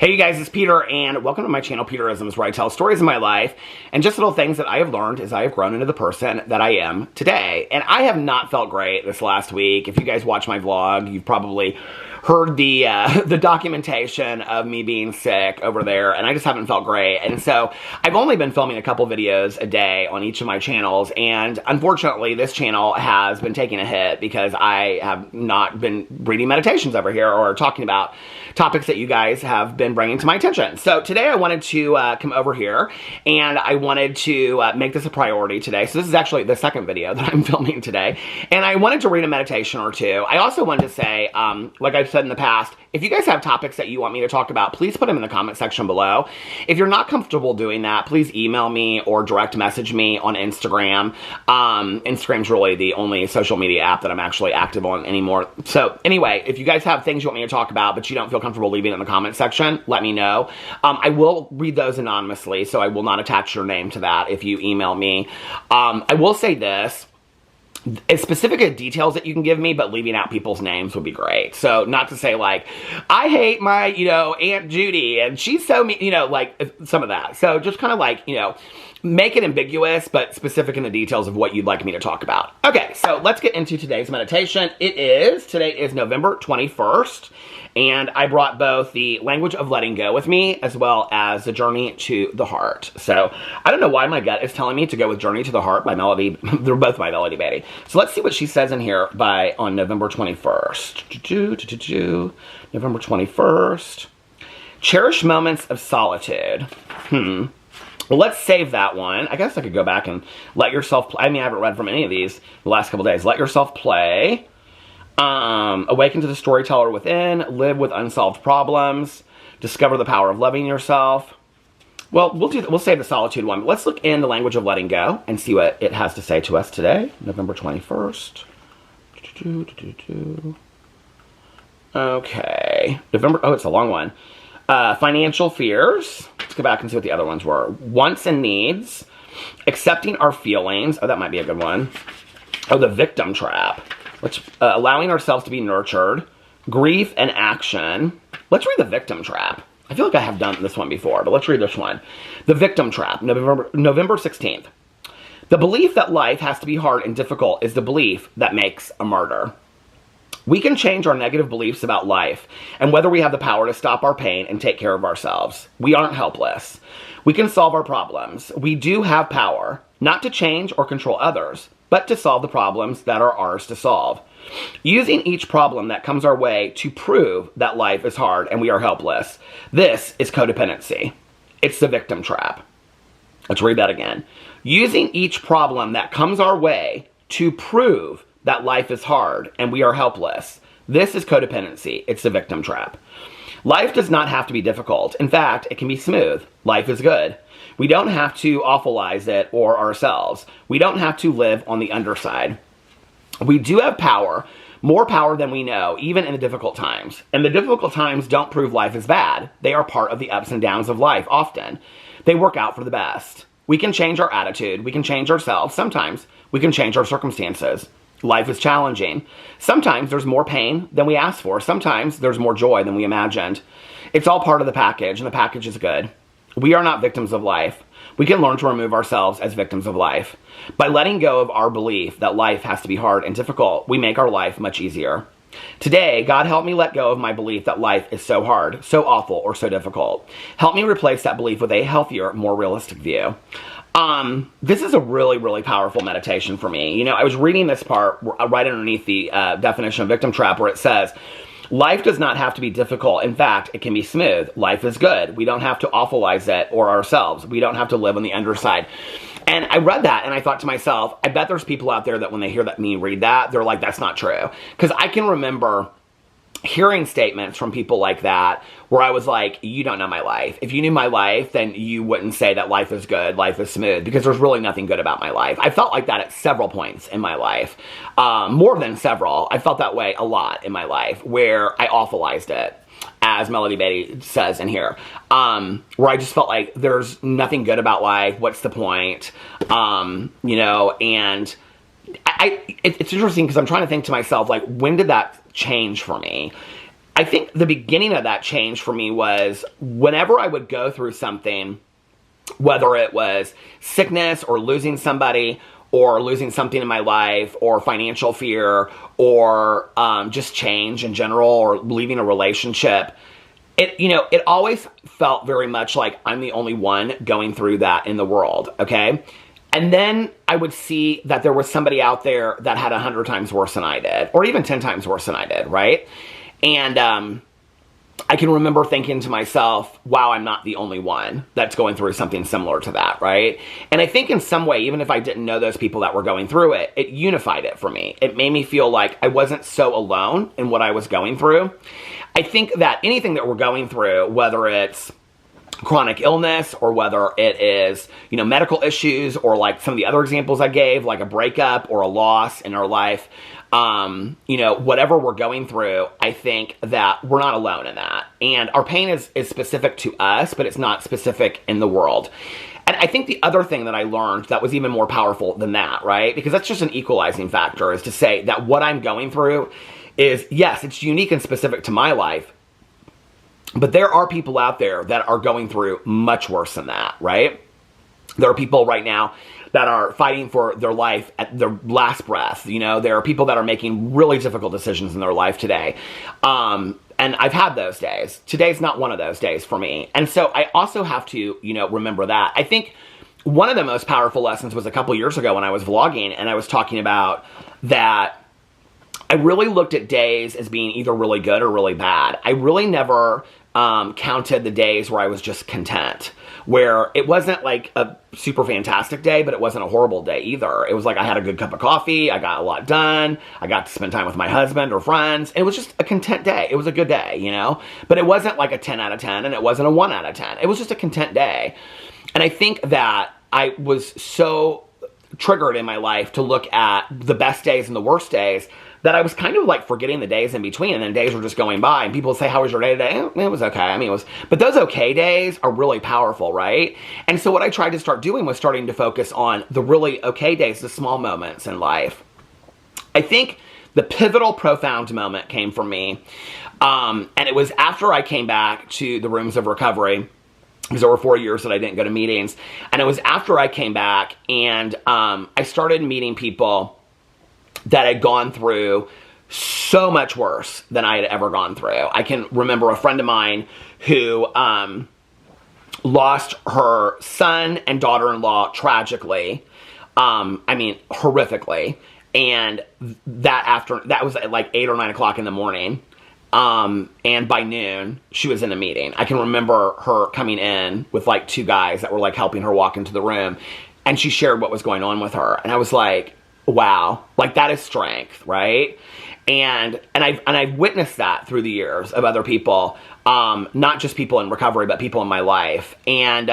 Hey you guys, it's Peter, and welcome to my channel, Peterisms, where I tell stories of my life and just little things that I have learned as I have grown into the person that I am today. And I have not felt great this last week. If you guys watch my vlog, you've probably heard the documentation of me being sick over there, and I just haven't felt great. And so I've only been filming a couple videos a day on each of my channels, and unfortunately this channel has been taking a hit because I have not been reading meditations over here or talking about topics that you guys have been bringing to my attention. So today I wanted to come over here and I wanted to make this a priority today. So this is actually the second video that I'm filming today, and I wanted to read a meditation or two. I also wanted to say, like I've said in the past, if you guys have topics that you want me to talk about, please put them in the comment section below. If you're not comfortable doing that, please email me or direct message me on Instagram. Instagram's really the only social media app that I'm actually active on anymore. So anyway, if you guys have things you want me to talk about, but you don't feel comfortable leaving it in the comment section, let me know. I will read those anonymously, so I will not attach your name to that if you email me. I will say this. As specific details that you can give me, but leaving out people's names would be great. So not to say like, I hate my, Aunt Judy and she's so mean, like some of that. So just kind of like, make it ambiguous, but specific in the details of what you'd like me to talk about. Okay, so let's get into today's meditation. Today is November 21st, and I brought both the language of letting go with me, as well as the journey to the heart. So I don't know why my gut is telling me to go with Journey to the Heart by Melody. They're both by Melody Beatty. So let's see what she says in here on November 21st. November 21st. Cherish moments of solitude. Well, let's save that one. I guess I could go back and let yourself play. I mean, I haven't read from any of these the last couple days. Let yourself play. Awaken to the storyteller within. Live with unsolved problems. Discover the power of loving yourself. Well, we'll save the solitude one. But let's look in the language of letting go and see what it has to say to us today. November 21st. Okay. Oh, it's a long one. Financial fears. Let's go back and see what the other ones were. Wants and needs. Accepting our feelings. Oh, that might be a good one. Oh, the victim trap. Allowing ourselves to be nurtured. Grief and action. Let's read the victim trap. I feel like I have done this one before, but let's read this one. The victim trap, November 16th. The belief that life has to be hard and difficult is the belief that makes a martyr. We can change our negative beliefs about life and whether we have the power to stop our pain and take care of ourselves. We aren't helpless. We can solve our problems. We do have power, not to change or control others, but to solve the problems that are ours to solve. Using each problem that comes our way to prove that life is hard and we are helpless. This is codependency. It's the victim trap. Let's read that again. Using each problem that comes our way to prove that life is hard and we are helpless. This is codependency. It's the victim trap. Life does not have to be difficult. In fact, it can be smooth. Life is good. We don't have to awfulize it or ourselves. We don't have to live on the underside. We do have power, more power than we know, even in the difficult times. And the difficult times don't prove life is bad. They are part of the ups and downs of life often. They work out for the best. We can change our attitude. We can change ourselves. Sometimes we can change our circumstances. Life is challenging. Sometimes there's more pain than we asked for. Sometimes there's more joy than we imagined. It's all part of the package, and the package is good. We are not victims of life. We can learn to remove ourselves as victims of life. By letting go of our belief that life has to be hard and difficult, we make our life much easier. Today, God help me let go of my belief that life is so hard, so awful, or so difficult. Help me replace that belief with a healthier, more realistic view. This is a really, really powerful meditation for me. I was reading this part right underneath the definition of victim trap where it says, life does not have to be difficult. In fact, it can be smooth. Life is good. We don't have to awfulize it or ourselves. We don't have to live on the underside. And I read that and I thought to myself, I bet there's people out there that when they hear me read that, they're like, that's not true. Because I can remember hearing statements from people like that where I was like, you don't know my life. If you knew my life, then you wouldn't say that life is good, life is smooth, because there's really nothing good about my life. I felt like that at several points in my life. More than several. I felt that way a lot in my life where I awfulized it, as Melody Beatty says in here, where I just felt like there's nothing good about life. What's the point? And it's interesting because I'm trying to think to myself, like, when did that change for me? I think the beginning of that change for me was whenever I would go through something, whether it was sickness or losing somebody or losing something in my life or financial fear or just change in general or leaving a relationship, it always felt very much like I'm the only one going through that in the world, okay? And then I would see that there was somebody out there that had 100 times worse than I did, or even 10 times worse than I did, right? And I can remember thinking to myself, wow, I'm not the only one that's going through something similar to that, right? And I think in some way, even if I didn't know those people that were going through it, it unified it for me. It made me feel like I wasn't so alone in what I was going through. I think that anything that we're going through, whether it's chronic illness or whether it is, medical issues or like some of the other examples I gave, like a breakup or a loss in our life, whatever we're going through, I think that we're not alone in that. And our pain is specific to us, but it's not specific in the world. And I think the other thing that I learned that was even more powerful than that, right? Because that's just an equalizing factor, is to say that what I'm going through is, yes, it's unique and specific to my life, but there are people out there that are going through much worse than that, right? There are people right now that are fighting for their life at their last breath. There are people that are making really difficult decisions in their life today. And I've had those days. Today's not one of those days for me. And so I also have to, remember that. I think one of the most powerful lessons was a couple years ago when I was vlogging and I was talking about that I really looked at days as being either really good or really bad. I really never counted the days where I was just content, where it wasn't like a super fantastic day, but it wasn't a horrible day either. It was like I had a good cup of coffee, I got a lot done, I got to spend time with my husband or friends, and it was just a content day. It was a good day, But it wasn't like a 10 out of 10, and it wasn't a 1 out of 10. It was just a content day. And I think that I was so triggered in my life to look at the best days and the worst days that I was kind of like forgetting the days in between, and then days were just going by, and people would say, how was your day today? It was okay. But those okay days are really powerful, right? And so what I tried to start doing was starting to focus on the really okay days, the small moments in life. I think the pivotal, profound moment came for me, and it was after I came back to the rooms of recovery, because there were 4 years that I didn't go to meetings, and it was after I came back, and I started meeting people that had gone through so much worse than I had ever gone through. I can remember a friend of mine who lost her son and daughter-in-law tragically. Horrifically. And that was at like 8 or 9 o'clock in the morning. And by noon, she was in a meeting. I can remember her coming in with like 2 guys that were like helping her walk into the room. And she shared what was going on with her. And I was like, wow, like that is strength, right? And I've witnessed that through the years of other people, not just people in recovery, but people in my life, and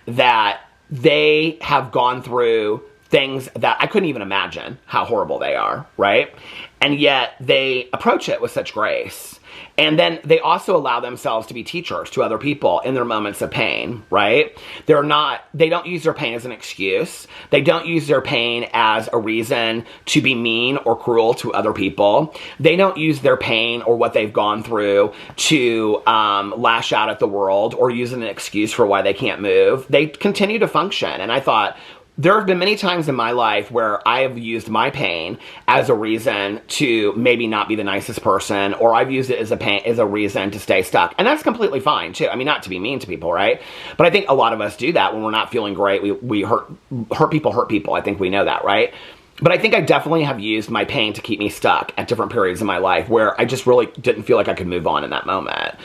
that they have gone through things that I couldn't even imagine how horrible they are, right? And yet they approach it with such grace. And then they also allow themselves to be teachers to other people in their moments of pain, right? They don't use their pain as an excuse. They don't use their pain as a reason to be mean or cruel to other people. They don't use their pain or what they've gone through to lash out at the world or use an excuse for why they can't move. They continue to function. And I thought, there have been many times in my life where I have used my pain as a reason to maybe not be the nicest person, or I've used it as a reason to stay stuck. And that's completely fine, too. Not to be mean to people, right? But I think a lot of us do that when we're not feeling great. We hurt people. I think we know that, right? But I think I definitely have used my pain to keep me stuck at different periods in my life where I just really didn't feel like I could move on in that moment.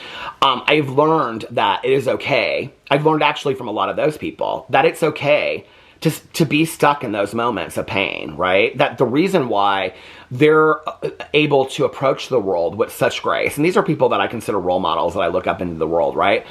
I've learned that it is okay. I've learned actually from a lot of those people that it's okay to be stuck in those moments of pain, right? That the reason why they're able to approach the world with such grace, and these are people that I consider role models that I look up into the world, right?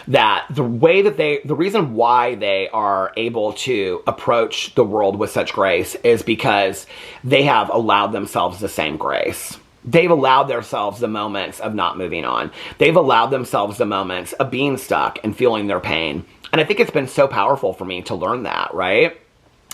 That the reason why they are able to approach the world with such grace is because they have allowed themselves the same grace. They've allowed themselves the moments of not moving on. They've allowed themselves the moments of being stuck and feeling their pain. And I think it's been so powerful for me to learn that, right?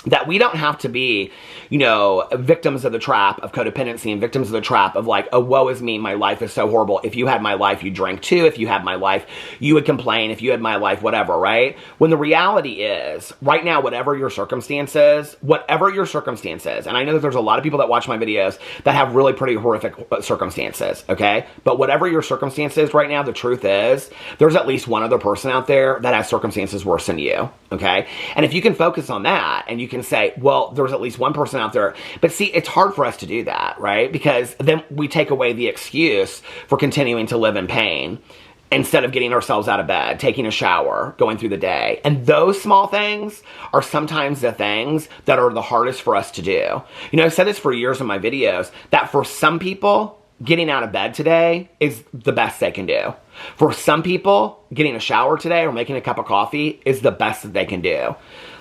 that we don't have to be, you know, victims of the trap of codependency and victims of the trap of like, oh, woe is me, my life is so horrible. If you had my life, you'd drink too. If you had my life, you would complain. If you had my life, whatever, right? When the reality is, right now, whatever your circumstances, and I know that there's a lot of people that watch my videos that have really pretty horrific circumstances, okay? But whatever your circumstances right now, the truth is, there's at least one other person out there that has circumstances worse than you, okay? And if you can focus on that, and you can say, well, there's at least one person out there. But see, it's hard for us to do that, right? Because then we take away the excuse for continuing to live in pain instead of getting ourselves out of bed, taking a shower, going through the day. And those small things are sometimes the things that are the hardest for us to do. You know, I've said this for years in my videos, that for some people, getting out of bed today is the best they can do. For some people, getting a shower today or making a cup of coffee is the best that they can do.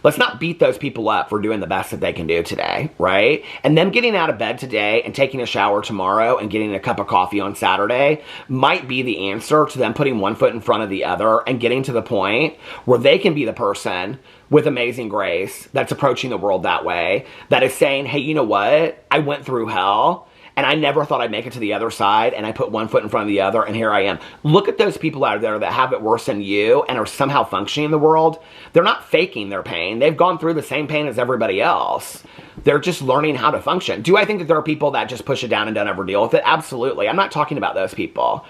Let's not beat those people up for doing the best that they can do today, right? And them getting out of bed today and taking a shower tomorrow and getting a cup of coffee on Saturday might be the answer to them putting one foot in front of the other and getting to the point where they can be the person with amazing grace that's approaching the world that way, that is saying, hey, you know what? I went through hell, and I never thought I'd make it to the other side, and I put one foot in front of the other, and here I am. Look at those people out there that have it worse than you and are somehow functioning in the world. They're not faking their pain. They've gone through the same pain as everybody else. They're just learning how to function. Do I think that there are people that just push it down and don't ever deal with it? Absolutely. I'm not talking about those people.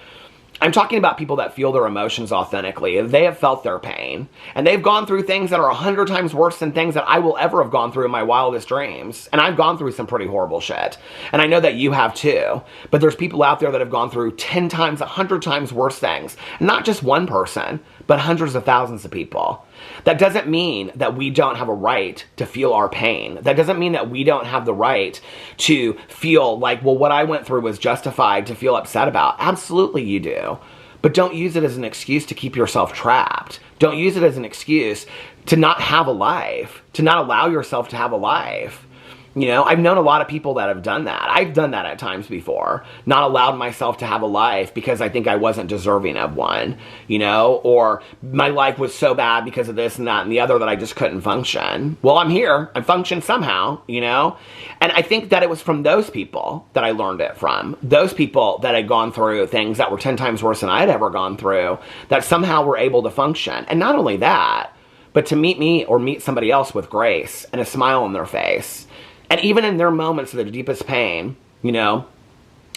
I'm talking about people that feel their emotions authentically. They have felt their pain, and they've gone through things that are 100 times worse than things that I will ever have gone through in my wildest dreams. And I've gone through some pretty horrible shit. And I know that you have too. But there's people out there that have gone through 10 times, 100 times worse things. Not just one person, but hundreds of thousands of people. That doesn't mean that we don't have a right to feel our pain. That doesn't mean that we don't have the right to feel like, well, what I went through was justified to feel upset about. Absolutely you do. But don't use it as an excuse to keep yourself trapped. Don't use it as an excuse to not have a life, to not allow yourself to have a life. You know, I've known a lot of people that have done that. I've done that at times before. Not allowed myself to have a life because I think I wasn't deserving of one, you know, or my life was so bad because of this and that and the other that I just couldn't function. Well, I'm here. I function somehow, you know, and I think that it was from those people that I learned it from. Those people that had gone through things that were 10 times worse than I had ever gone through, that somehow were able to function. And not only that, but to meet me or meet somebody else with grace and a smile on their face. And even in their moments of the deepest pain, you know,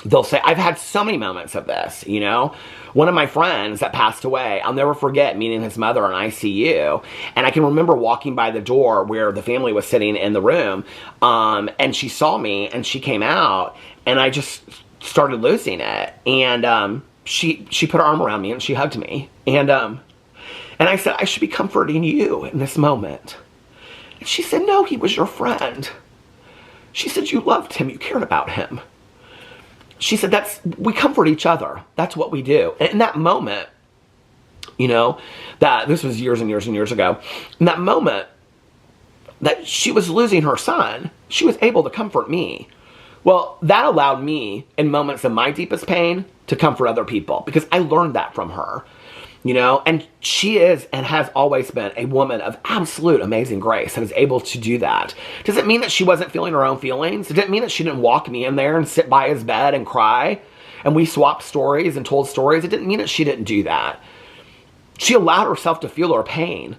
they'll say, I've had so many moments of this, you know. One of my friends that passed away, I'll never forget meeting his mother in ICU. And I can remember walking by the door where the family was sitting in the room, and she saw me, and she came out, and I just started losing it. And she put her arm around me, and she hugged me. And I said, I should be comforting you in this moment. And she said, no, he was your friend. She said, you loved him, you cared about him. She said, we comfort each other. That's what we do. And in that moment, you know, that this was years and years and years ago, in that moment that she was losing her son, she was able to comfort me. Well, that allowed me, in moments of my deepest pain, to comfort other people, because I learned that from her. You know, and she is and has always been a woman of absolute amazing grace and is able to do that. Does it mean that she wasn't feeling her own feelings? It didn't mean that she didn't walk me in there and sit by his bed and cry, and we swapped stories and told stories. It didn't mean that she didn't do that. She allowed herself to feel her pain,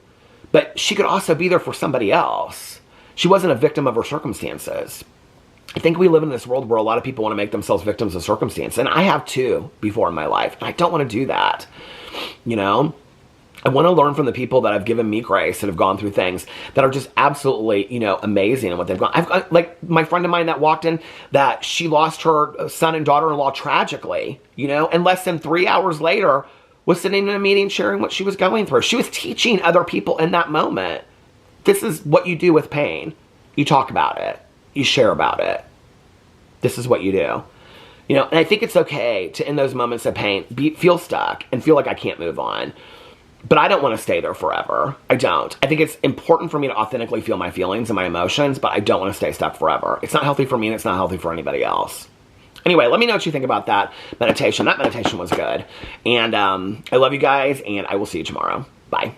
but she could also be there for somebody else. She wasn't a victim of her circumstances. I think we live in this world where a lot of people want to make themselves victims of circumstance, and I have too before in my life, and I don't want to do that. You know, I want to learn from the people that have given me grace, that have gone through things that are just absolutely, you know, amazing in what they've gone. Like my friend of mine that walked in, that she lost her son and daughter-in-law tragically, you know, and less than 3 hours later was sitting in a meeting sharing what she was going through. She was teaching other people in that moment. This is what you do with pain. You talk about it. You share about it. This is what you do. You know, and I think it's okay to, in those moments of pain, feel stuck and feel like I can't move on. But I don't want to stay there forever. I don't. I think it's important for me to authentically feel my feelings and my emotions, but I don't want to stay stuck forever. It's not healthy for me, and it's not healthy for anybody else. Anyway, let me know what you think about that meditation. That meditation was good. And I love you guys, and I will see you tomorrow. Bye.